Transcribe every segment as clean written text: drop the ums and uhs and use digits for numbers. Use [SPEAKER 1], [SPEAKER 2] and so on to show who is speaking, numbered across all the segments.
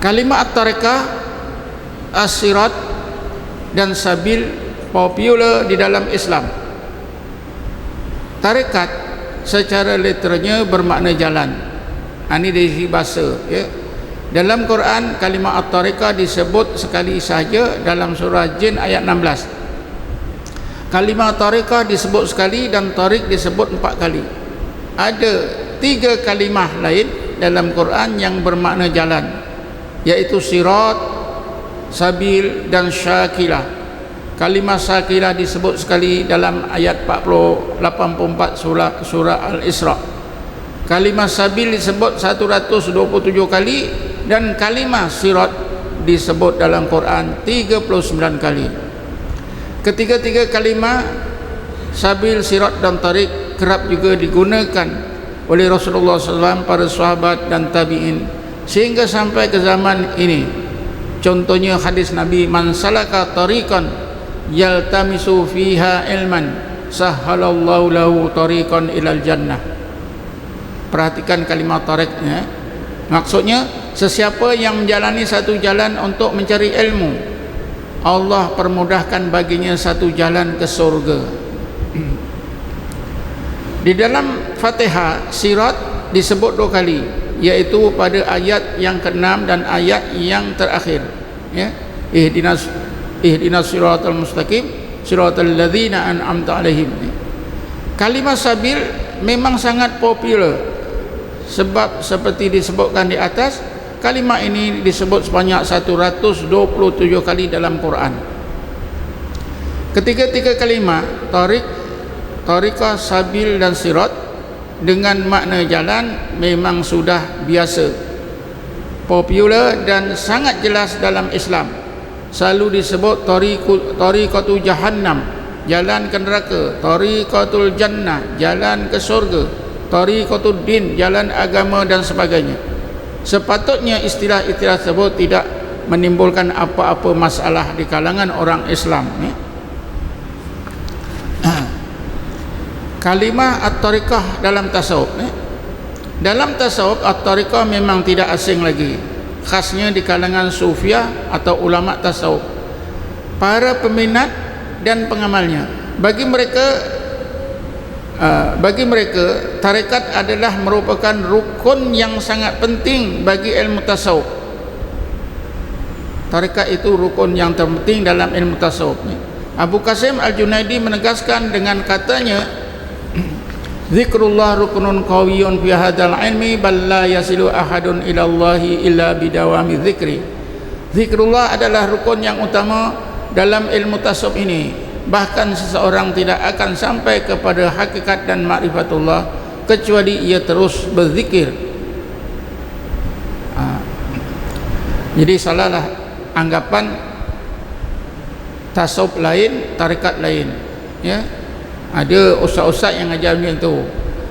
[SPEAKER 1] Kalimat at-tariqah, as-sirat dan sabil popular di dalam Islam. Tarekat secara literanya bermakna jalan. Ini dari segi bahasa, ya. Dalam Quran kalimat at-tariqah disebut sekali sahaja dalam surah Jin ayat 16. Kalimat tariqah disebut sekali dan tariq disebut 4 kali. Ada 3 kalimah lain dalam Quran yang bermakna jalan, yaitu sirat, sabil dan syakilah. Kalimah syakilah disebut sekali dalam ayat 84 surah Al-Isra. Kalimah sabil disebut 127 kali dan kalimah sirat disebut dalam Quran 39 kali. Ketiga-tiga kalimah sabil, sirat dan tariq kerap juga digunakan oleh Rasulullah SAW, para sahabat dan tabi'in sehingga sampai ke zaman ini. Contohnya hadis Nabi, man salaka tariqan yaltamisu fiha ilman sahhalallahu lahu tariqan ilal jannah. Perhatikan kalimat tariqnya. Maksudnya sesiapa yang menjalani satu jalan untuk mencari ilmu, Allah permudahkan baginya satu jalan ke surga. Di dalam Fatihah, sirat disebut 2 kali, yaitu pada ayat yang ke-6 dan ayat yang terakhir, ya. Ihdinas siratal mustaqim siratal ladzina an'amta 'alaihim. Kalimat sabil memang sangat popular, sebab seperti disebutkan di atas, kalimat ini disebut sebanyak 127 kali dalam Quran. Ketiga-tiga kalimat tariq, tariqah, sabil dan sirat dengan makna jalan memang sudah biasa, popular dan sangat jelas dalam Islam. Selalu disebut tariqatu jahannam, jalan ke neraka, tariqatul jannah, jalan ke surga, tariqatul din, jalan agama dan sebagainya. Sepatutnya istilah-istilah tersebut tidak menimbulkan apa-apa masalah di kalangan orang Islam, ya. Kalimah at-tariqah dalam tasawuf, ya. Dalam tasawuf at-tariqah memang tidak asing lagi, khasnya di kalangan sufiah atau ulama tasawuf, para peminat dan pengamalnya. Bagi mereka tarekat adalah merupakan rukun yang sangat penting bagi ilmu tasawuf. Tarekat itu rukun yang terpenting dalam ilmu tasawuf. Abu Qasim Al-Junaidi menegaskan dengan katanya, zikrullah rukunun qawiyun fi hadzal ilmi bal la yasilu ahadun ila Allahi illa bidawami dzikri. Zikrullah adalah rukun yang utama dalam ilmu tasawuf ini. Bahkan seseorang tidak akan sampai kepada hakikat dan ma'rifatullah kecuali ia terus berzikir. Jadi salahlah anggapan tasawuf lain, tarekat lain, ya. Ada ustaz-ustaz yang ajar macam tu,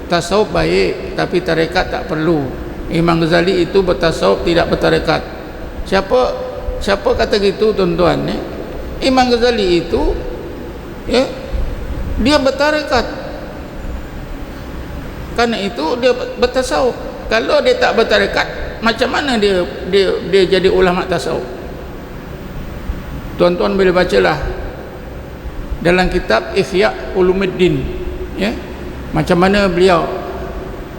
[SPEAKER 1] tasawuf baik tapi tarekat tak perlu. Imam Ghazali itu bertasawuf tidak bertarekat. Siapa kata gitu, tuan-tuan, ya? Imam Ghazali itu, ya, dia bertarekat, karena itu dia bertasawuf. Kalau dia tak bertarekat, macam mana dia jadi ulama tasawuf? Tuan-tuan boleh bacalah dalam kitab Ihya Ulumuddin, ya, macam mana beliau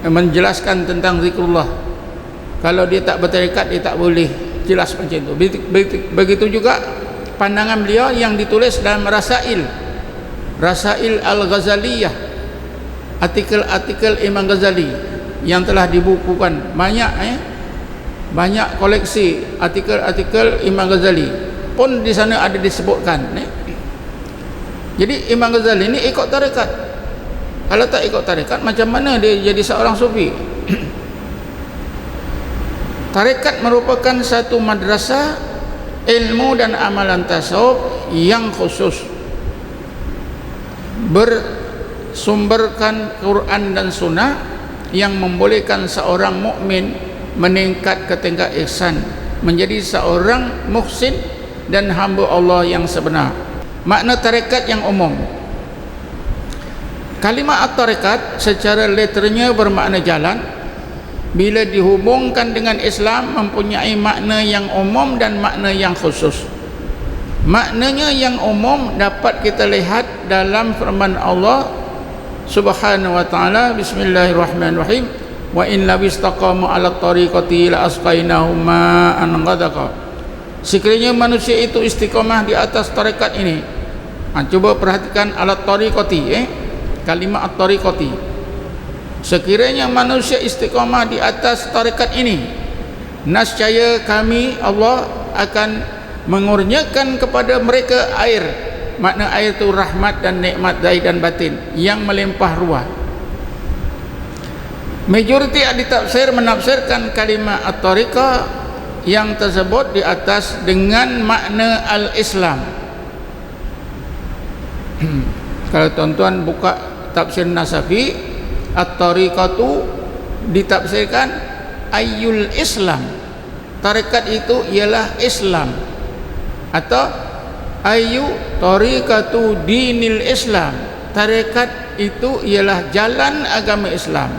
[SPEAKER 1] menjelaskan tentang zikrullah. Kalau dia tak bertarekat, dia tak boleh jelas macam itu. Begitu juga pandangan beliau yang ditulis dalam Rasail Al-Ghazaliyah, artikel-artikel Imam Ghazali yang telah dibukukan banyak, banyak koleksi artikel-artikel Imam Ghazali pun di sana ada disebutkan, Jadi Imam Ghazali ini ikut tarekat. Kalau tak ikut tarekat, macam mana dia jadi seorang sufi? Tarekat merupakan satu madrasah ilmu dan amalan tasawuf yang khusus, bersumberkan Quran dan Sunnah yang membolehkan seorang mukmin meningkat ke tingkat ihsan, menjadi seorang muhsin dan hamba Allah yang sebenar. Makna tarekat yang umum. Kalimat at-tarekat secara literanya bermakna jalan, bila dihubungkan dengan Islam mempunyai makna yang umum dan makna yang khusus. Maknanya yang umum dapat kita lihat dalam firman Allah Subhanahu wa taala, bismillahirrahmanirrahim, wa in lawistaqamu ala tariqati la asqainahum ma'an ghadaqa. Sekiranya manusia itu istiqamah di atas tarekat ini. Cuba perhatikan ala tariqati, kalimat at-tariqati. Sekiranya manusia istiqamah di atas tarekat ini, nascaya kami Allah akan mengurniakan kepada mereka air. Makna air itu rahmat dan nikmat zahir dan batin yang melimpah ruah. Majoriti ahli tafsir menafsirkan kalimat at-tariqah yang tersebut di atas dengan makna al-Islam. Kalau tuan-tuan buka tafsir Nasafi, at-tariqatu ditafsirkan ayyul Islam, tarekat itu ialah Islam, atau ayyu tariqatu dinil Islam, tarekat itu ialah jalan agama Islam.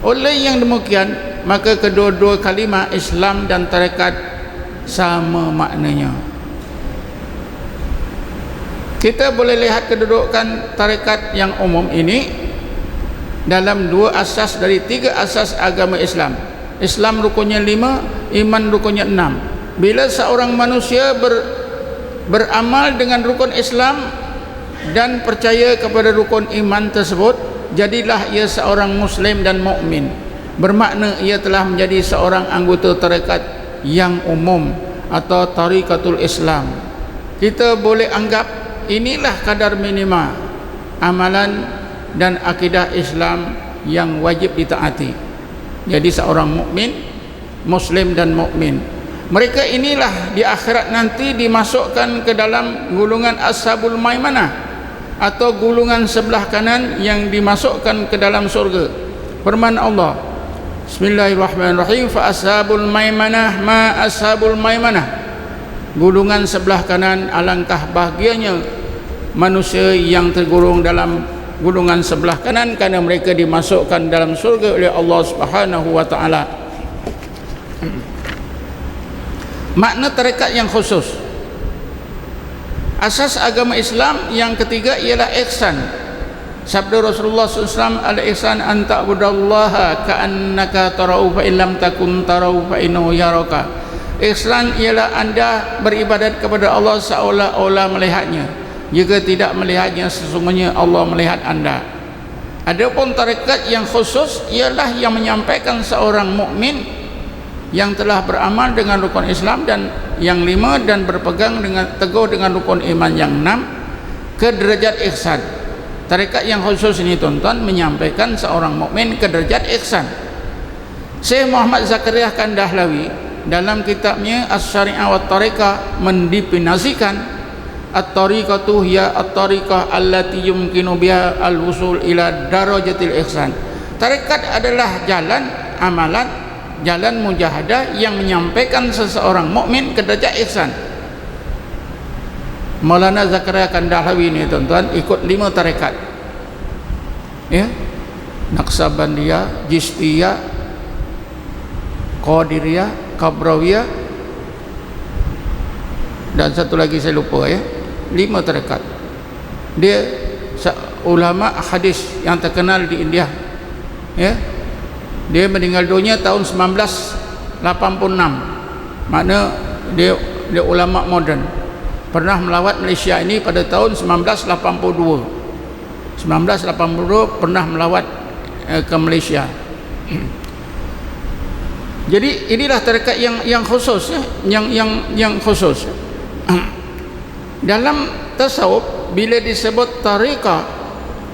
[SPEAKER 1] Oleh yang demikian, maka kedua-dua kalimah Islam dan tarekat sama maknanya. Kita boleh lihat kedudukan tarekat yang umum ini dalam dua asas dari tiga asas agama Islam. Islam rukunnya 5, iman rukunnya 6. Bila seorang manusia beramal dengan rukun Islam dan percaya kepada rukun iman tersebut, jadilah ia seorang muslim dan mukmin. Bermakna ia telah menjadi seorang anggota tarekat yang umum atau tariqatul Islam. Kita boleh anggap inilah kadar minima amalan dan akidah Islam yang wajib ditaati. Jadi seorang mukmin, muslim dan mukmin, mereka inilah di akhirat nanti dimasukkan ke dalam gulungan ashabul maimanah atau gulungan sebelah kanan yang dimasukkan ke dalam surga. Firman Allah, bismillahirrahmanirrahim, fa ashabul maimanah ma ashabul maimanah. Gulungan sebelah kanan, alangkah bahagianya manusia yang tergolong dalam gulungan sebelah kanan, kerana mereka dimasukkan dalam surga oleh Allah Subhanahu wa taala. Makna tarekat yang khusus. Asas agama Islam yang ketiga ialah ihsan. Sabda Rasulullah SAW, al-ihsan an ta'budallaha ka'annaka tarau fa illam takun tarau fa innahu yaraka. Ihsan ialah anda beribadat kepada Allah seolah-olah melihatnya. Jika tidak melihatnya, sesungguhnya Allah melihat anda. Adapun tarekat yang khusus ialah yang menyampaikan seorang mukmin yang telah beramal dengan rukun Islam dan yang 5 dan berpegang dengan teguh dengan rukun iman yang 6 ke derajat ihsan. Tarekat yang khusus ini tuan-tuan menyampaikan seorang mukmin ke derajat ihsan. Syekh Muhammad Zakaria Kandahlawi dalam kitabnya As-Syari'ah wa Tariqah mendefinisikan at-tariqatu hiya at-tariqah allati yumkinu biha al-wusul ila darajatil ihsan. Tarekat adalah jalan amalan, jalan mujahadah yang menyampaikan seseorang mukmin ke derajat ihsan. Maulana Zakaria Kandahlawi ini tuan-tuan ikut 5 tarekat, ya, Naqsabandiyah, Jistiyah, Qadiriyah, Kabrawiyah, dan satu lagi saya lupa, ya. 5 tarekat. Dia ulama hadis yang terkenal di India, ya. Dia meninggal dunia tahun 1986. Makna dia ulama moden. Pernah melawat Malaysia ini pada tahun 1982. 1982 pernah melawat ke Malaysia. Jadi inilah tarekat yang khusus, ya, yang khusus. Dalam tasawuf bila disebut tariqah,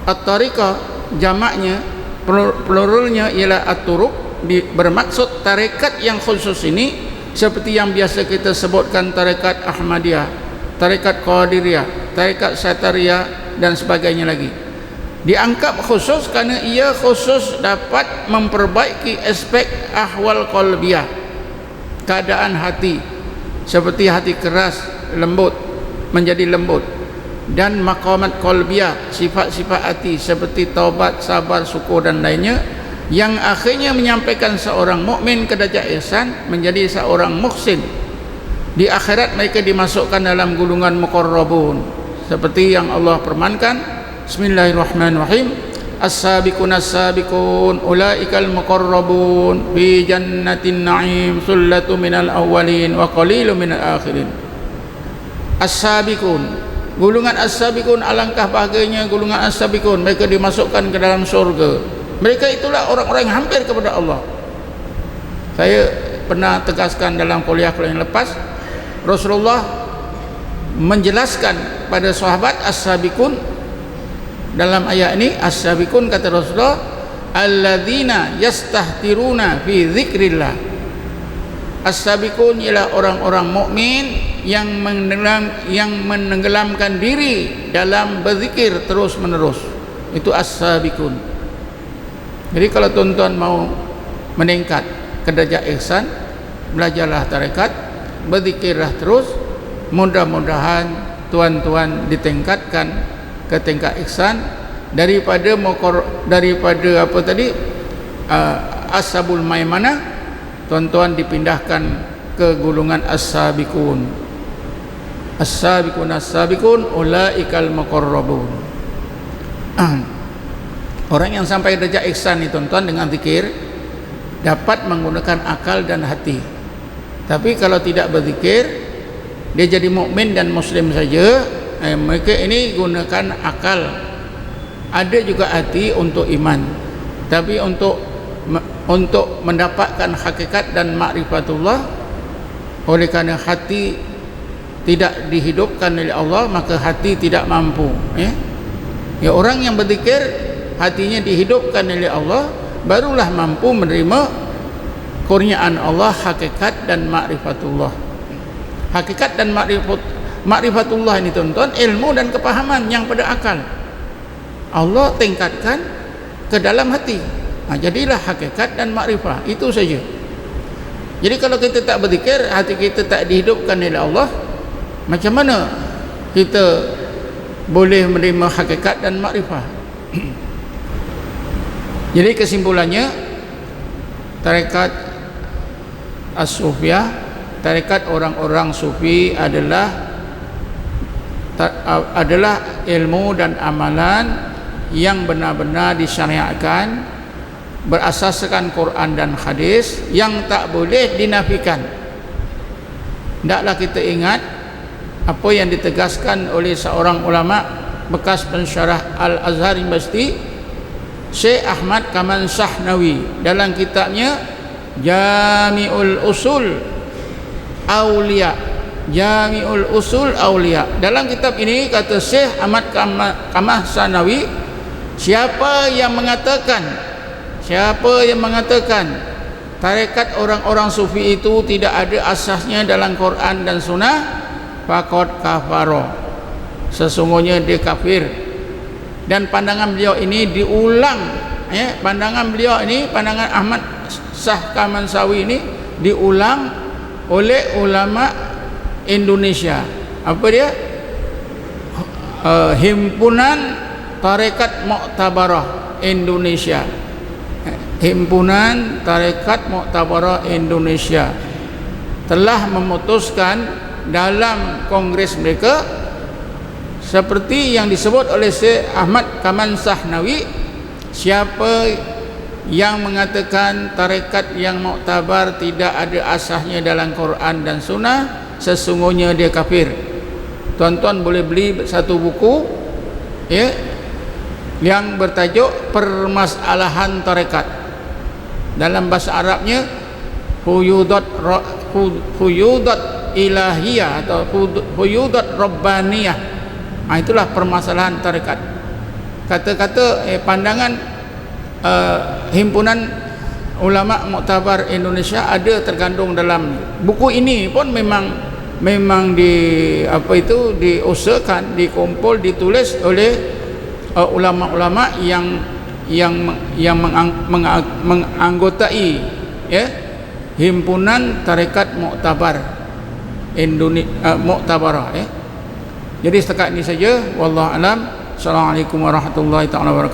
[SPEAKER 1] at-tariqah jamaknya, pluralnya ialah at-turuq, bermaksud tarekat yang khusus ini seperti yang biasa kita sebutkan tarekat Ahmadiyah, tarekat Qadiriyah, tarekat Satariyah dan sebagainya lagi. Dianggap khusus kerana ia khusus dapat memperbaiki aspek ahwal qalbiyah, keadaan hati, seperti hati keras, lembut menjadi lembut, dan maqamat qalbiyah, sifat-sifat hati seperti taubat, sabar, syukur dan lainnya yang akhirnya menyampaikan seorang mukmin ke derajat ihsan menjadi seorang muhsin. Di akhirat mereka dimasukkan dalam golongan muqarrabun seperti yang Allah firmankan. Bismillahirrahmanirrahim. As-sabiqun as-sabiqun ulaikal muqarrabun fi jannatin na'im sullatu minal awwalin wa qalilun minal akhirin. As-sabiqun, golongan as-sabiqun, alangkah bahagianya golongan as-sabiqun, mereka dimasukkan ke dalam surga. Mereka itulah orang-orang yang hampir kepada Allah. Saya pernah tegaskan dalam kuliah-kuliah yang lepas, Rasulullah menjelaskan pada sahabat as-sabiqun dalam ayat ini. As-sabiqun, kata Rasulullah, alladzina yastahtiruna fi dzikrillah. As-sabiqun ialah orang-orang mukmin yang menenggelamkan diri dalam berzikir terus menerus. Itu as-sabiqun. Jadi kalau tuan-tuan mau meningkat ke derajat ihsan, belajarlah tarekat, berzikirlah terus. Mudah-mudahan tuan-tuan ditingkatkan ke tingkat ihsan daripada apa tadi, ashabul maimanah, tuan-tuan dipindahkan ke golongan as-sabiqun. As-sabiqun as-sabiqun ulaikal muqarrabun. Orang yang sampai derajat ihsan ni tuan-tuan dengan zikir dapat menggunakan akal dan hati. Tapi kalau tidak berzikir, dia jadi mukmin dan muslim saja, mereka ini gunakan akal, ada juga hati untuk iman, tapi untuk mendapatkan hakikat dan ma'rifatullah, oleh kerana hati tidak dihidupkan oleh Allah, maka hati tidak mampu. Ya, orang yang berzikir hatinya dihidupkan oleh Allah, barulah mampu menerima kurniaan Allah, hakikat dan ma'rifatullah. Hakikat dan ma'rifatullah ini tuan-tuan, ilmu dan kepahaman yang pada akal, Allah tingkatkan ke dalam hati. Jadilah hakikat dan makrifah, itu saja. Jadi kalau kita tak berzikir, hati kita tak dihidupkan oleh Allah, macam mana kita boleh menerima hakikat dan makrifah? Jadi kesimpulannya, tarekat as-sufiyah, tarekat orang-orang sufi adalah ilmu dan amalan yang benar-benar disyariatkan berasaskan Quran dan hadis, yang tak boleh dinafikan. Hendaklah kita ingat apa yang ditegaskan oleh seorang ulama bekas pensyarah Al-Azhar University, Syekh Ahmad Kaman Sahnawi, dalam kitabnya Jami'ul Usul Aulia. Jami'ul Usul Aulia. Dalam kitab ini kata Syekh Ahmad Kaman Sahnawi, siapa yang mengatakan tarekat orang-orang sufi itu tidak ada asasnya dalam Quran dan Sunnah, faqad kafara, sesungguhnya dia kafir. Dan pandangan beliau ini diulang, pandangan beliau ini, pandangan Ahmad Shah Kaman Sawi ini diulang oleh ulama Indonesia. Apa dia? Himpunan Tarekat Mu'tabarah Indonesia. Himpunan Tarekat Mu'tabarah Indonesia telah memutuskan dalam kongres mereka, seperti yang disebut oleh Syekh Ahmad Kaman Sahnawi, siapa yang mengatakan tarekat yang muktabar tidak ada asasnya dalam Quran dan Sunnah, sesungguhnya dia kafir. Tuan-tuan boleh beli satu buku yang bertajuk Permasalahan Tarekat. Dalam bahasa Arabnya Huyudat Ilahiyah atau Huyudat Rabbaniyah. Itulah permasalahan tarekat. Kata-kata pandangan himpunan ulama muktabar Indonesia ada tergandung dalam buku ini. Pun memang diusahakan, dikumpul, ditulis oleh ulama-ulama yang menganggotai himpunan tarekat muktabar Indonesia, muktabarah. Jadi setakat ini saja, wallahu alam. Assalamualaikum warahmatullahi taala wabarakatuh.